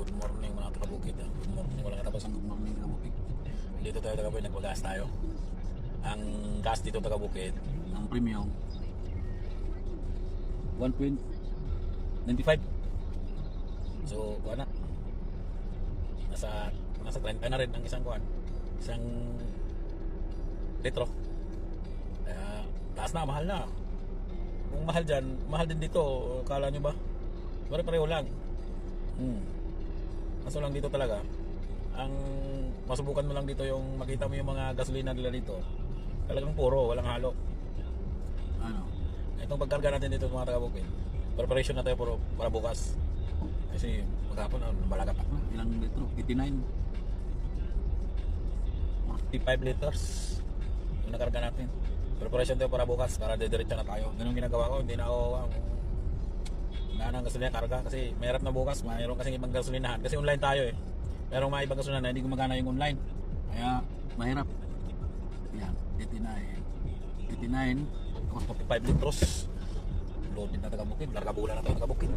Good morning mga taga-bukid. Good morning, wala katapos ang good morning taga-bukid. Dito tayo taga-bukid, nagpagas tayo. Ang gas dito taga-bukid, ang premium 1.95. So, kuha na. Nasa 30 na rin ang isang kuhan. Isang litro. Kaya, taas na, mahal na. Kung mahal dyan, mahal din dito. Kala nyo ba? Pare-pareho lang. Kaso lang dito talaga, ang masubukan mo lang dito yung makita mo yung mga gasolina nila dito, talagang puro, walang halo. Itong pagkarga natin dito mga taga-bukid, preparation na tayo para bukas. Kasi maghapon na balagat ako. Ilang litro? 89 45 liters yung nakarga natin. Preparation tayo para bukas, para dediretso na tayo. Ganun ginagawa ko, hindi na ako ng gasolina karga kasi mahirap na bukas, mayroon kasing ibang gasolinahan kasi online tayo eh. Merong mga ibang gasolinahan na hindi gumagana yung online, kaya mahirap. Yan, 89 tapos 45 litros loaded na taga-bukid. Larga bulan na tayo taga-bukid.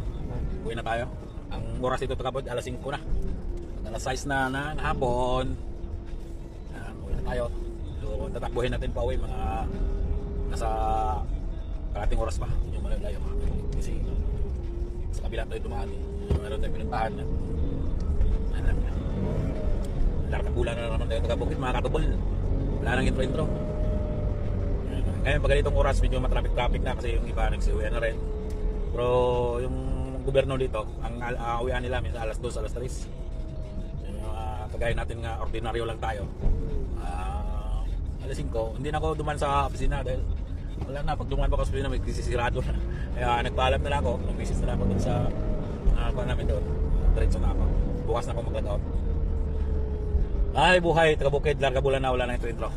Uwi na tayo. Ang oras dito taga-bukid alas 5 na. Alas 6 na ng hapon. Yan, uwi na tayo. So tatakbuhin natin pa uwi mga nasa kalating oras pa, yung malayo kasi sa kabila tayo dumaan eh. Meron tayong pinuntahan niya. Alam niya. Larga bulan na naman tayo taga-bukid mga katubol. Wala nang intro-intro. Ngayon pag ganitong oras medyo matraffic-traffic na kasi yung iba nagsiuwian na rin. Pero yung gobyerno dito, ang uwian nila minsan alas 2, alas 3. Yung kagaya natin nga ordinaryo lang tayo. Alas 5, hindi na ako duman sa opisina dahil wala na, pag dumaan pa sa opisina may sisirado na. Kaya nagpaalam na lang ako, nag-visit na lang ako dun sa kuha namin doon. Diretso na ako. Bukas na ako mag-log out. Ay buhay, taga-bukid, larga bulan na, wala na ito intro.